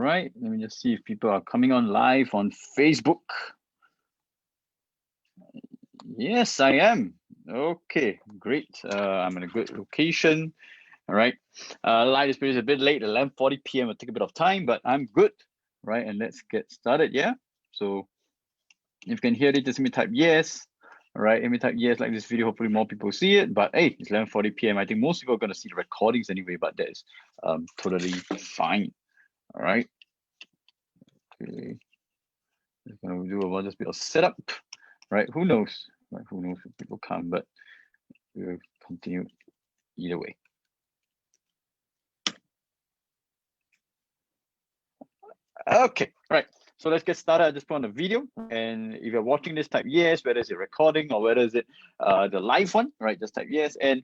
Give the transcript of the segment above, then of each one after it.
right, let me just see if people are coming on live on Facebook. Yes, I am. Okay, great. I'm in a good location. All right. Live is a bit late, 11:40 p.m. It'll take a bit of time, but I'm good. Right, and let's get started. Yeah. So if you can hear it, just let me type yes. All right, let me type yes, like this video. Hopefully more people see it. But hey, it's 11:40 p.m. I think most people are gonna see the recordings anyway, but that is totally fine. All right. Okay. Just gonna do a just bit of setup. Right. Who knows? Right. Who knows if people come, but we'll continue either way. Okay, right. So let's get started at this point on the video. And if you're watching this, type yes, whether it's a recording or whether it's the live one, right? Just type yes, and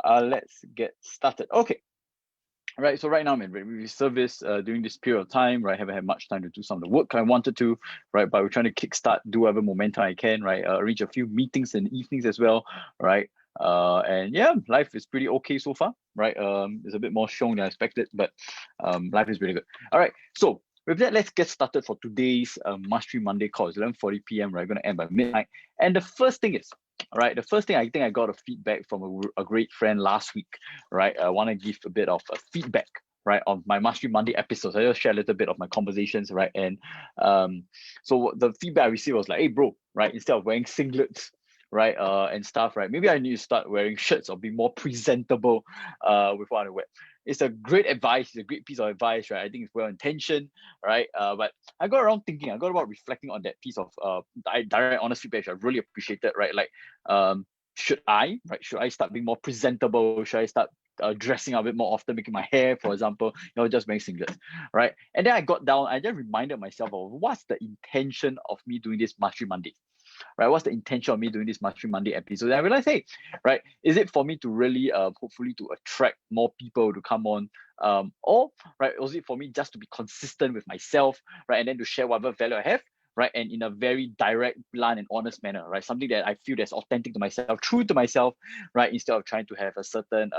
let's get started. Okay. Right, so right now I'm in review service during this period of time, right? I haven't had much time to do some of the work I wanted to, right? But we're trying to kickstart, do whatever momentum I can, right? Arrange a few meetings in the evenings as well, right? And yeah, life is pretty okay so far, right? It's a bit more shown than I expected, but life is really good. All right, so with that, let's get started for today's Mastery Monday call. It's 11:40 p.m. We're going to end by midnight. And the first thing is, all right, the first thing I think I got a feedback from a great friend last week, right? I want to give a bit of feedback, right, on my Mastery Monday episodes. I just share a little bit of my conversations, right? And so the feedback I received was like, hey, bro, right, instead of wearing singlets, right, and stuff, right, maybe I need to start wearing shirts or be more presentable with what I wear. It's a great advice. It's a great piece of advice, right? I think it's well intentioned, right? But I got around thinking, I got about reflecting on that piece of direct, honest feedback, which I really appreciated, right? Like, should I start being more presentable? Should I start dressing up a bit more often, making my hair, for example, just wearing singlets, right? And then I got down, I just reminded myself of what's the intention of me doing this Mastery Monday. Right, what's the intention of me doing this Mastery Monday episode? And I realized, hey, right, is it for me to really, hopefully, to attract more people to come on, or right, was it for me just to be consistent with myself, right, and then to share whatever value I have, right, and in a very direct, blunt, and honest manner, right, something that I feel that's authentic to myself, true to myself, right, instead of trying to have a certain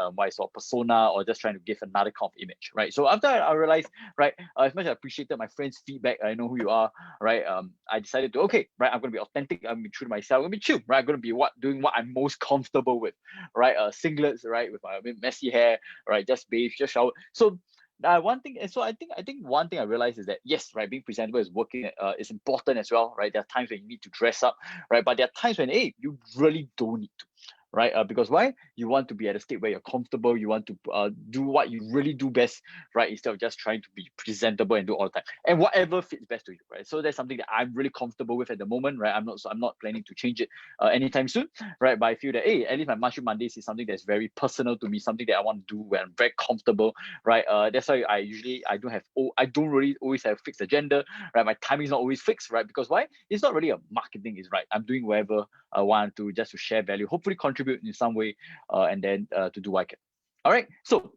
persona or just trying to give another kind of image, right. So after I realized, right, as much as I appreciated my friend's feedback, I know who you are, right, I decided to, okay, right, I'm gonna be authentic, I'm gonna be true to myself, I'm gonna be chill, right, I'm gonna be doing what I'm most comfortable with, right, singlets, right, with my messy hair, right, just bathe, just shower. So one thing, and so I think one thing I realized is that yes, right, being presentable is working, is important as well, right. There are times when you need to dress up, right, but there are times when, hey, you really don't need to, right? Because why? You want to be at a state where you're comfortable. You want to do what you really do best, right? Instead of just trying to be presentable and do all the time, and whatever fits best to you, right? So that's something that I'm really comfortable with at the moment, right? I'm not planning to change it anytime soon, right? But I feel that, hey, at least my Mastery Mondays is something that's very personal to me, something that I want to do when I'm very comfortable, right? That's why I don't really always have a fixed agenda, right? My timing is not always fixed, right? Because why? It's not really a marketing, is right. I'm doing whatever I want to, just to share value, hopefully contribute in some way, and then to do what I can. All right. So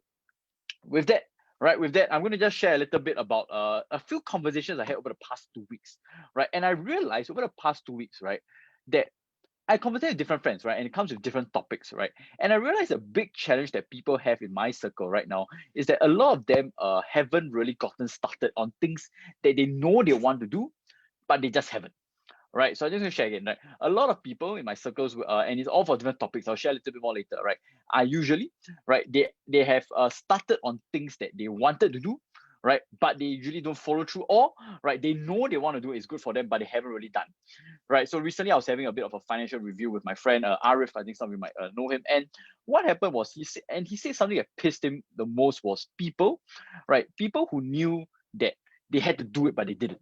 with that, I'm going to just share a little bit about a few conversations I had over the past 2 weeks, right? And I realized over the past 2 weeks, right, that I conversate with different friends, right? And it comes with different topics, right? And I realized a big challenge that people have in my circle right now is that a lot of them haven't really gotten started on things that they know they want to do, but they just haven't. Right, so I'm just gonna share again. Right, a lot of people in my circles, and it's all for different topics. I'll share a little bit more later. Right, I usually, right, they have started on things that they wanted to do, right, but they usually don't follow through, or right, they know they want to do it, it's good for them, but they haven't really done. Right, so recently I was having a bit of a financial review with my friend Arif. I think some of you might know him. And what happened was he said something that pissed him the most was people who knew that they had to do it but they didn't.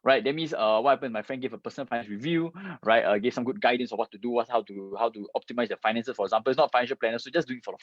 Right, that means what happened? My friend gave a personal finance review, right? Gave some good guidance on what to do, how to optimize their finances. For example, it's not a financial planner, so just doing for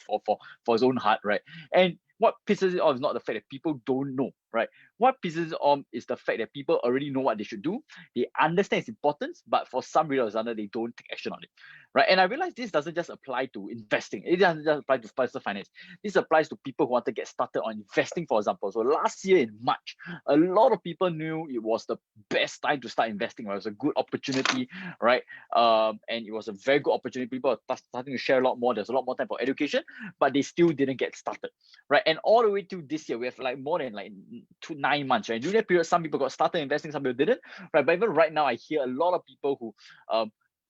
his own heart, right? And what pisses it off is not the fact that people don't know, right? What pisses it off is the fact that people already know what they should do. They understand its importance, but for some reason or other, they don't take action on it, right? And I realize this doesn't just apply to investing. It doesn't just apply to personal finance. This applies to people who want to get started on investing, for example. So last year in March, a lot of people knew it was the best time to start investing, right? It was a good opportunity, right? And it was a very good opportunity. People are starting to share a lot more. There's a lot more time for education, but they still didn't get started, right? And all the way to this year, we have like more than like 9 months, right? During that period, some people got started investing, some people didn't, right? But even right now, I hear a lot of people who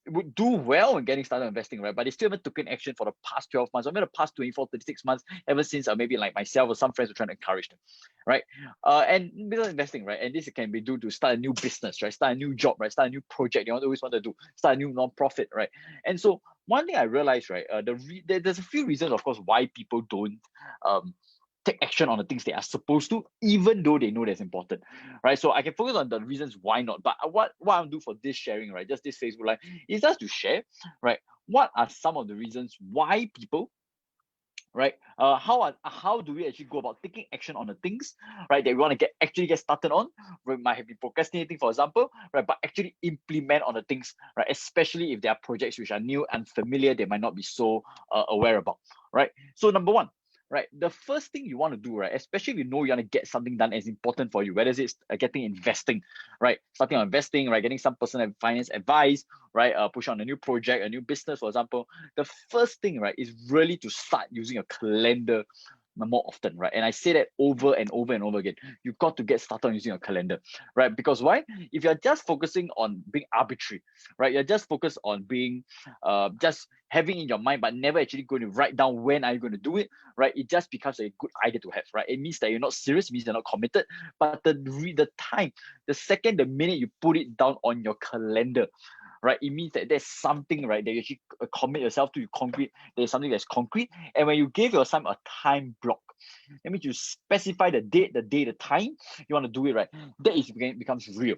would do well in getting started investing, right? But they still haven't taken action for the past 12 months, or maybe the past 24, 36 months, ever since maybe like myself or some friends were trying to encourage them, right? And business investing, right? And this can be due to start a new business, right? Start a new job, right? Start a new project you always want to do, start a new non-profit, right? And so one thing I realized, right, there's a few reasons, of course, why people don't take action on the things they are supposed to, even though they know that's important, right? So I can focus on the reasons why not. But what I'll do for this sharing, right, just this Facebook Live, is just to share, right, what are some of the reasons why people, right, how do we actually go about taking action on the things, right, that we want to actually get started on. We might have been procrastinating, for example, right, but actually implement on the things, right, especially if there are projects which are new and familiar, they might not be so aware about, right? So number one, right, the first thing you want to do, right, especially if you know you want to get something done as important for you, whether it's getting investing, right, starting on investing, right, getting some personal finance advice, right, push on a new project, a new business, for example, the first thing, right, is really to start using a calendar more often, right? And I say that over and over and over again. You've got to get started on using a calendar, right? Because why? If you're just focusing on being arbitrary, right? You're just focused on being just having in your mind, but never actually going to write down when are you going to do it, right? It just becomes a good idea to have, right? It means that you're not serious, it means you're not committed. But the time, the second, the minute you put it down on your calendar, right, it means that there's something, right, that you actually commit yourself to, concrete. There's something that's concrete. And when you give yourself a time block, that means you specify the date, the time you want to do it, right, that is becomes real,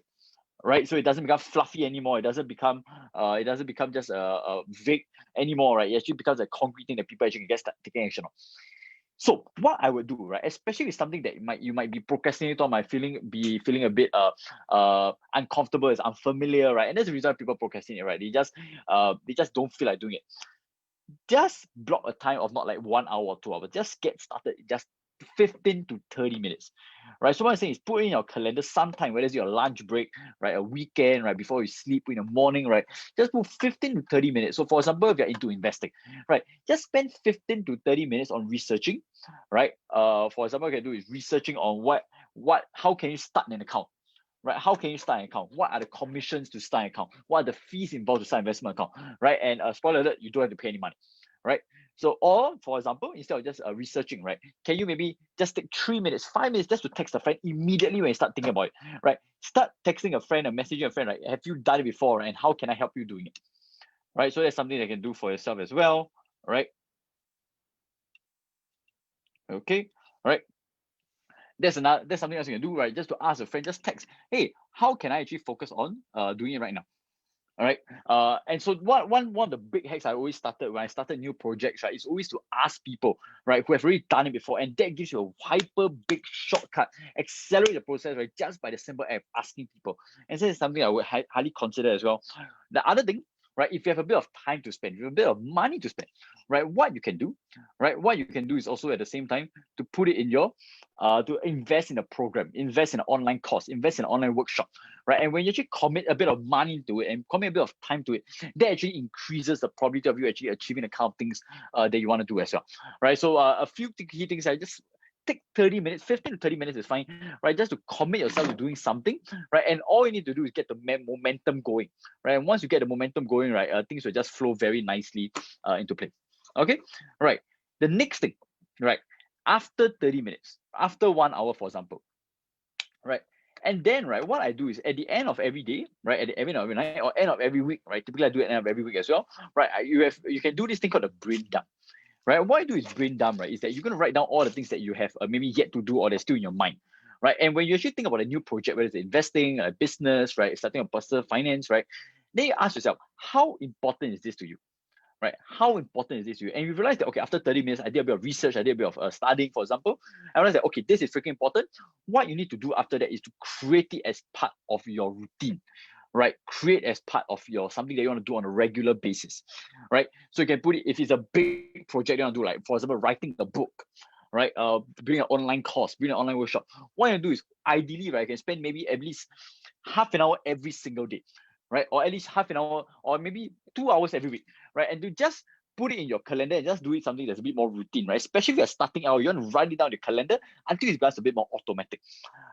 right? So it doesn't become fluffy anymore. It doesn't become just vague anymore, right? It actually becomes a concrete thing that people actually can get start taking action on. So what I would do, right, especially with something that you might be procrastinating on, might be feeling a bit uncomfortable, is unfamiliar, right? And that's the reason why people procrastinate, right? They just don't feel like doing it. Just block a time of not like 1 hour or 2 hours. Just get started. Just 15 to 30 minutes, right? So what I'm saying is put in your calendar sometime, whether it's your lunch break, right, a weekend, right, before you sleep, in the morning, right, just put 15 to 30 minutes. So for example, if you're into investing, right, just spend 15 to 30 minutes on researching, right? For example, what you can do is researching on how can you start an account, right? How can you start an account? What are the commissions to start an account? What are the fees involved to start an investment account, right? And spoiler alert, you don't have to pay any money, right? So, or for example, instead of just researching, right, can you maybe just take 3 minutes, 5 minutes just to text a friend immediately when you start thinking about it, right? Start texting a friend or messaging a friend, right? Have you done it before, and how can I help you doing it, right? So that's something that you can do for yourself as well, right? Okay, right. That's something else you can do, right? Just to ask a friend, just text, hey, how can I actually focus on doing it right now? All right. And so one of the big hacks I always started when I started new projects, right, is always to ask people, right, who have already done it before, and that gives you a hyper big shortcut, accelerate the process, right, just by the simple act of asking people. And so it's something I would highly consider as well. The other thing, right, if you have a bit of time to spend, if you have a bit of money to spend, right, what you can do, is also at the same time to put it in your to invest in a program, invest in an online course, invest in an online workshop, right? And when you actually commit a bit of money to it and commit a bit of time to it, that actually increases the probability of you actually achieving the kind of things that you want to do as well, right? So a few key things, I just take 30 minutes, 15 to 30 minutes is fine, right? Just to commit yourself to doing something, right? And all you need to do is get the momentum going, right? And once you get the momentum going, right, things will just flow very nicely into place. Okay, right. The next thing, right, after 30 minutes, after 1 hour, for example, right? And then, right, what I do is at the end of every day, right, at the end of every night or end of every week, right? Typically, I do it at the end of every week as well, right? You can do this thing called a brain dump, right? What I do is brain dump, right? Is that you're gonna write down all the things that you have maybe yet to do or they're still in your mind, right? And when you actually think about a new project, whether it's investing, a business, right, starting a personal finance, right, then you ask yourself, how important is this to you? Right? How important is this to you? And you realize that, okay, after 30 minutes, I did a bit of research, I did a bit of studying, for example. I realized that, okay, this is freaking important. What you need to do after that is to create it as part of your routine, right? Create as part of your something that you want to do on a regular basis, right? So you can put it, if it's a big project you want to do, like, for example, writing a book, right? Bring an online course, bring an online workshop. What you do is, ideally, right, you can spend maybe at least half an hour every single day, right? Or at least half an hour, or maybe 2 hours every week, right? And to just put it in your calendar and just do it something that's a bit more routine, right? Especially if you're starting out, you want to write it down in your calendar until it becomes a bit more automatic,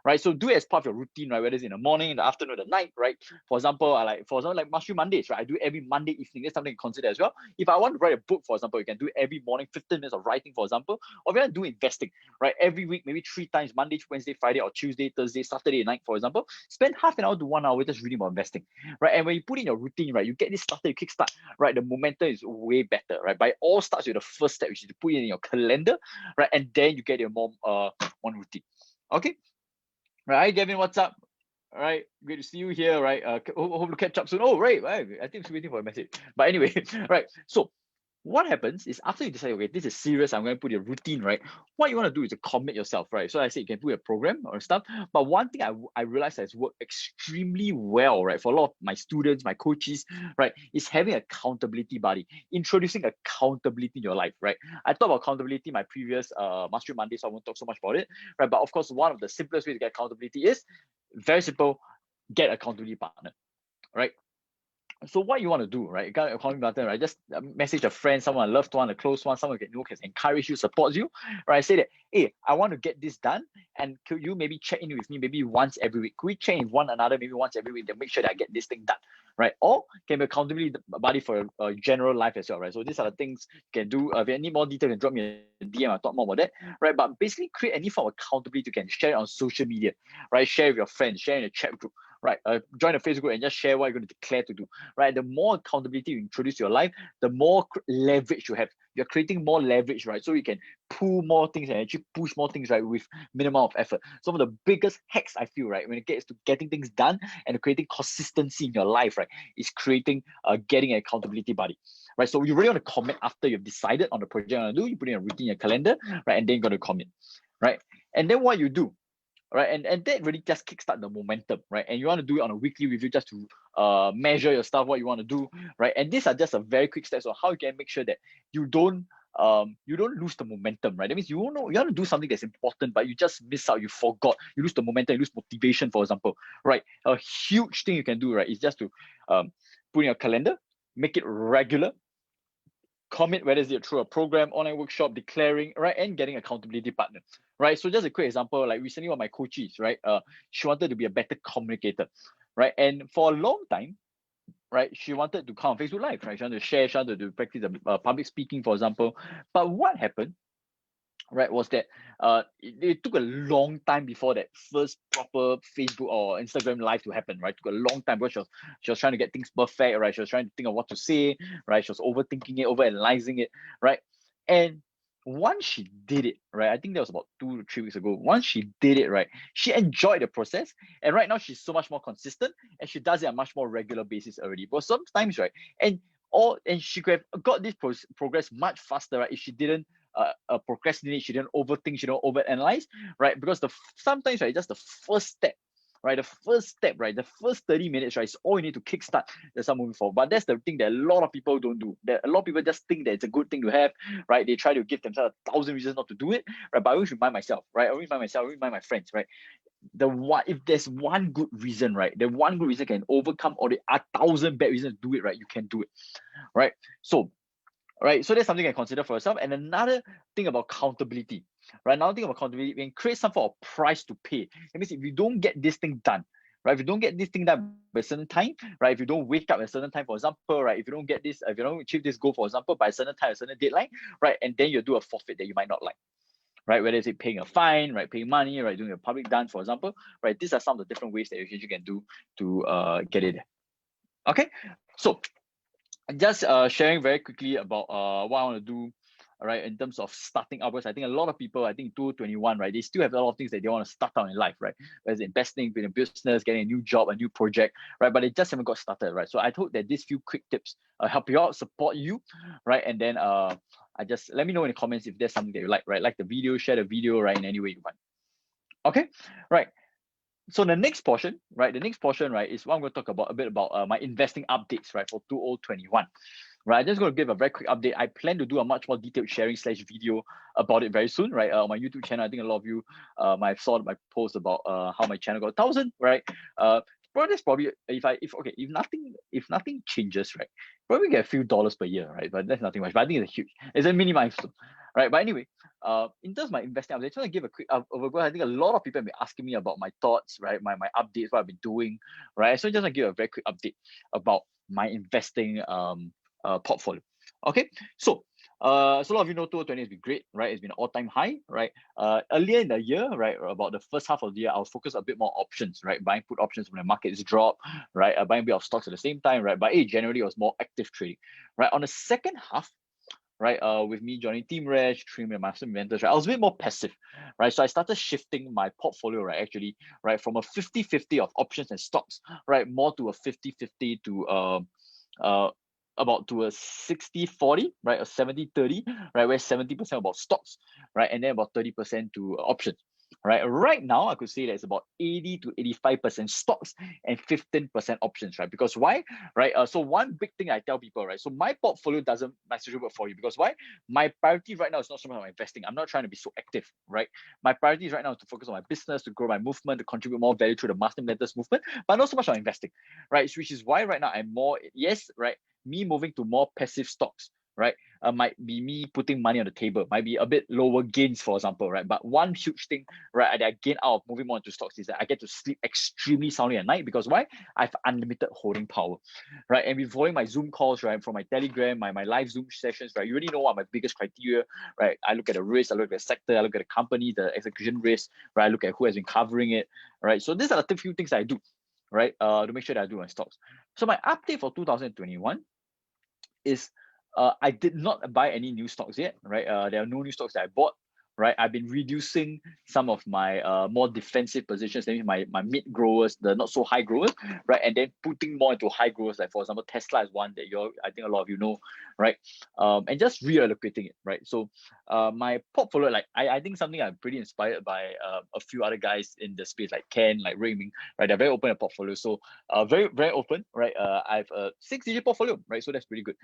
right? So do it as part of your routine, right? Whether it's in the morning, in the afternoon, the night, right? For example, like Mushroom Mondays, right? I do every Monday evening. That's something to consider as well. If I want to write a book, for example, you can do it every morning, 15 minutes of writing, for example. Or if you want to do investing, right? Every week, maybe 3 times, Monday, Wednesday, Friday, or Tuesday, Thursday, Saturday night, for example, spend half an hour to 1 hour just reading about investing, right? And when you put in your routine, right, you get this started, you kickstart, right? The momentum is way better, right? But it all starts with the first step, which is to put it in your calendar, right? And then you get your more one routine. Okay. Right, Gavin, what's up? All right, great to see you here. Right, hope to catch up soon. Oh, right. I think I'm waiting for a message. But anyway, right. So what happens is after you decide, okay, this is serious, I'm going to put a routine, right? What you want to do is to commit yourself, right? So I say you can put a program or stuff. But one thing I realized has worked extremely well, right, for a lot of my students, my coaches, right, is having accountability buddy, introducing accountability in your life, right? I talked about accountability in my previous Mastery Monday, so I won't talk so much about it, right? But of course, one of the simplest ways to get accountability is very simple: get accountability partner, right? So what you want to do, right? You got a accountability button, right? Just message a friend, someone, a loved one, a close one, someone you can encourage you, support you, right? Say that, hey, I want to get this done, and could you maybe check in with me maybe once every week? Could we check in one another maybe once every week to make sure that I get this thing done, right? Or can be accountability buddy for a general life as well, right? So these are the things you can do. If you need more detail, you can drop me a DM. I'll talk more about that, right? But basically, create any form of accountability. You can share it on social media, right? Share with your friends, share in a chat group, right? Join a Facebook group and just share what you're going to declare to do, right? The more accountability you introduce to your life, the more leverage you have. You're creating more leverage, right? So you can pull more things and actually push more things, right, with minimum of effort. Some of the biggest hacks I feel, right, when it gets to getting things done and creating consistency in your life, right, is creating getting an accountability buddy, right? So you really want to commit after you've decided on the project you want to do. You put in a routine in your calendar, right, and then you're going to commit, right? And then what you do, right? And that really just kickstart the momentum, right? And you want to do it on a weekly review just to measure your stuff, what you want to do, right? And these are just a very quick steps on how you can make sure that you don't lose the momentum, right? That means you want to do something that's important, but you just miss out, you forgot, you lose the momentum, you lose motivation, for example, right? A huge thing you can do, right, is just to put in your calendar, make it regular, commit, whether it's through a program, online workshop, declaring, right, and getting accountability partner, right? So just a quick example, like recently one of my coaches, right, she wanted to be a better communicator, right? And for a long time, right, she wanted to come on Facebook Live, right? She wanted to share, she wanted to practice public speaking, for example. But what happened, right, was that it took a long time before that first proper Facebook or Instagram live to happen, right? It took a long time because she was trying to get things perfect, right? She was trying to think of what to say, right? She was overthinking it, overanalyzing it, right? And once she did it, right, I think that was about 2 to 3 weeks ago. Once she did it, right, she enjoyed the process, and right now she's so much more consistent, and she does it on a much more regular basis already. But sometimes, right, and she could have got this progress much faster, right, if she didn't procrastinate, she didn't overthink, she don't overanalyze, right? Because sometimes, right, just the first step, right? The first 30 minutes, right, is all you need to kickstart the start moving forward. But that's the thing that a lot of people don't do. That a lot of people just think that it's a good thing to have, right? They try to give themselves 1,000 reasons not to do it, right? But I always remind myself, right? I always remind my friends, right? If there's one good reason, right? The one good reason can overcome all the 1,000 bad reasons to do it, right? You can do it, right? So right, so that's something you can consider for yourself. And another thing about accountability, right? Another thing about accountability, we can create some sort of price to pay. It means if you don't get this thing done, right? If you don't get this thing done by a certain time, right? If you don't wake up at a certain time, for example, right? If you don't get this, if you don't achieve this goal, for example, by a certain time, a certain deadline, right? And then you do a forfeit that you might not like, right? Whether it's paying a fine, right? Paying money, right? Doing a public dance, for example, right? These are some of the different ways that you can do to get it. Okay, so just sharing very quickly about what I want to do, right, in terms of starting up. Because I think a lot of people, I think 2021, right, they still have a lot of things that they want to start out in life, right? Whether it's investing in a business, getting a new job, a new project, right? But they just haven't got started, right? So I hope that these few quick tips help you out, support you, right? And then I just let me know in the comments if there's something that you like, right? Like the video, share the video, right, in any way you want. Okay, right. So the next portion, right, is what I'm going to talk about a bit about my investing updates, right, for 2021. Right, I'm just going to give a very quick update. I plan to do a much more detailed sharing / video about it very soon, right? On my YouTube channel, I think a lot of you might have saw my post about how my channel got 1,000, right? probably if nothing changes, right, probably get a few dollars per year, right? But that's nothing much. But I think it's a mini milestone, right? But anyway, in terms of my investing, I was trying to give a quick overview. I think a lot of people have been asking me about my thoughts, right? My updates, what I've been doing, right? So just want to give a very quick update about my investing portfolio. Okay, so so a lot of you know 2020 has been great, right? It's been an all-time high, right? Earlier in the year, right, about the first half of the year, I was focused a bit more options, right? Buying put options when the markets drop, right? Buying a bit of stocks at the same time, right? But generally it was more active trading, right? On the second half, right, with me joining Team Reg, Trim and Master Inventors, right, I was a bit more passive, right? So I started shifting my portfolio, right, actually, right, from a 50-50 of options and stocks, right, more to a 50-50 to uh about to a 60-40, right, a 70-30, right, where 70% about stocks, right, and then about 30% to options. Right now, I could say that it's about 80 to 85% stocks and 15% options, right? Because why? Right. So one big thing I tell people, right? So my portfolio doesn't necessarily work for you because why? My priority right now is not so much on investing. I'm not trying to be so active, right? My priority is right now is to focus on my business, to grow my movement, to contribute more value to the master inventors movement, but not so much on investing, right? Which is why right now I'm more, yes, right, me moving to more passive stocks, right? Might be me putting money on the table, might be a bit lower gains, for example, right? But one huge thing, right, that I gain out of moving more into stocks is that I get to sleep extremely soundly at night because why? I have unlimited holding power, right? And with following my Zoom calls, right, from my Telegram, my live Zoom sessions, right, you already know what my biggest criteria, right? I look at the risk, I look at the sector, I look at the company, the execution risk, right? I look at who has been covering it, right? So these are the few things I do, right, to make sure that I do my stocks. So my update for 2021 is I did not buy any new stocks yet, right? There are no new stocks that I bought, right? I've been reducing some of my more defensive positions, maybe my mid growers, the not so high growers, right? And then putting more into high growers, like for example, Tesla is one that I think a lot of you know, right? And just reallocating it, right? So my portfolio, like I think something I'm pretty inspired by a few other guys in the space, like Ken, like Ray Ming, right? They're very open at portfolio. So very, very open, right? I have a 6-digit portfolio, right? So that's pretty good.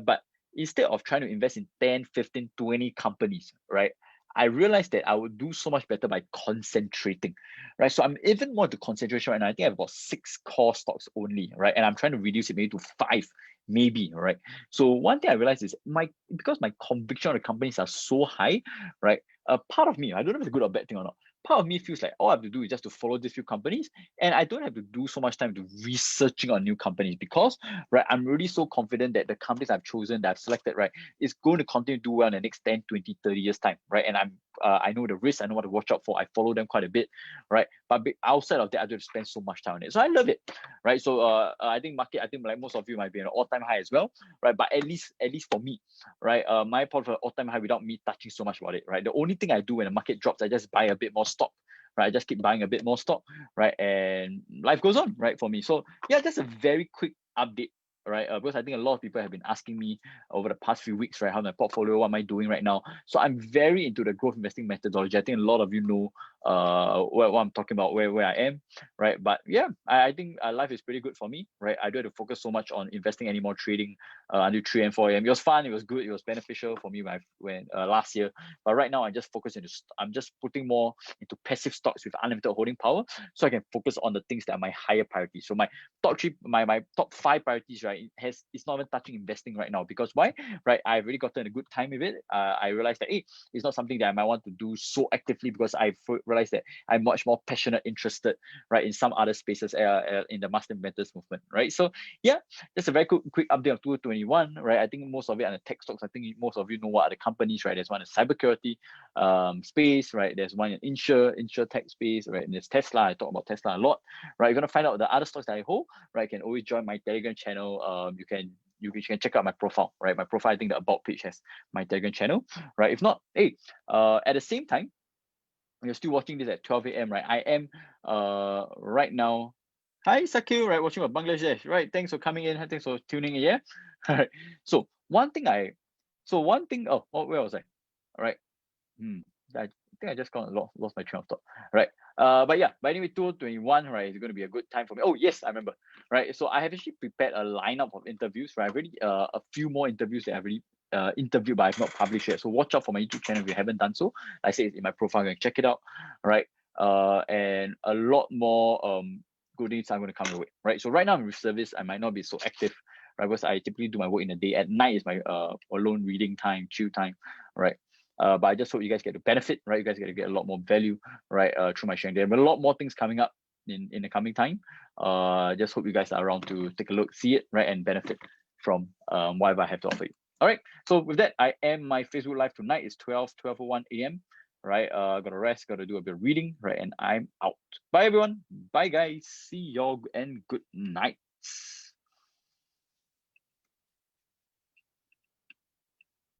But instead of trying to invest in 10, 15, 20 companies, right? I realized that I would do so much better by concentrating, right? So I'm even more to concentration right now. I think I have about 6 core stocks only, right? And I'm trying to reduce it maybe to 5, maybe, right? So one thing I realized is because my conviction on the companies are so high, right? A part of me, I don't know if it's a good or bad thing or not. Part of me feels like all I have to do is just to follow these few companies, and I don't have to do so much time to researching on new companies because, right, I'm really so confident that the companies I've chosen, that I've selected, right, is going to continue to do well in the next 10, 20, 30 years time, right? And I know the risks, I know what to watch out for, I follow them quite a bit, right? But outside of that, I don't have to spend so much time on it. So I love it, right? So I think like most of you might be an all-time high as well, right? But at least for me, right, my portfolio all-time high without me touching so much about it, right? The only thing I do when the market drops, I just buy a bit more stock, right? I just keep buying a bit more stock, right? And life goes on, right, for me. So yeah, just a very quick update, right? Because I think a lot of people have been asking me over the past few weeks, right, how my portfolio, what am I doing right now? So I'm very into the growth investing methodology. I think a lot of you know what I'm talking about, where I am, right? But yeah, I think life is pretty good for me, right? I don't have to focus so much on investing anymore, trading until 3 and 4 a.m. It was fun, it was good, it was beneficial for me when last year. But right now, I'm just putting more into passive stocks with unlimited holding power, so I can focus on the things that are my higher priorities. So my top 5 priorities, right, it's not even touching investing right now because why? Right, I've really gotten a good time with it. I realized that it's not something that I might want to do so actively because I realized that I'm much more passionate, interested, right, in some other spaces in the master inventors movement, right? So yeah, just a very quick update of 2021, right? I think most of it are the tech stocks. I think most of you know what are the companies, right? There's one in cybersecurity space, right? There's one in insure tech space, right? And there's Tesla. I talk about Tesla a lot, right? You're gonna find out the other stocks that I hold, right? You can always join my Telegram channel. You can check out my profile, right? My profile, I think the about page has my Telegram channel, right? If not, hey, at the same time, you're still watching this at 12 a.m., right? I am right now. Hi, Sakil, right? Watching from Bangladesh, right? Thanks for coming in. Thanks for tuning in. Yeah. All right. So oh, where was I? All right. I think I just lost my train of thought. Right. But yeah, but anyway, 2021, right, is going to be a good time for me. Oh yes, I remember. Right. So I have actually prepared a lineup of interviews, right? I've already a few more interviews that I've already interviewed, but I've not published yet. So watch out for my YouTube channel if you haven't done so. Like I say, it's in my profile, you can check it out. Right. And a lot more good things are going to come your way, right? So right now I'm with service, I might not be so active, right? Because I typically do my work in the day. At night is my alone reading time, chill time, right? But I just hope you guys get to benefit, right? You guys get to get a lot more value, right? Through my sharing. There are a lot more things coming up in the coming time. Just hope you guys are around to take a look, see it, right, and benefit from whatever I have to offer you. All right. So with that, I am my Facebook Live tonight. It's 12:01 a.m. Right. Gotta rest, gotta do a bit of reading, right? And I'm out. Bye everyone. Bye guys. See y'all and good night.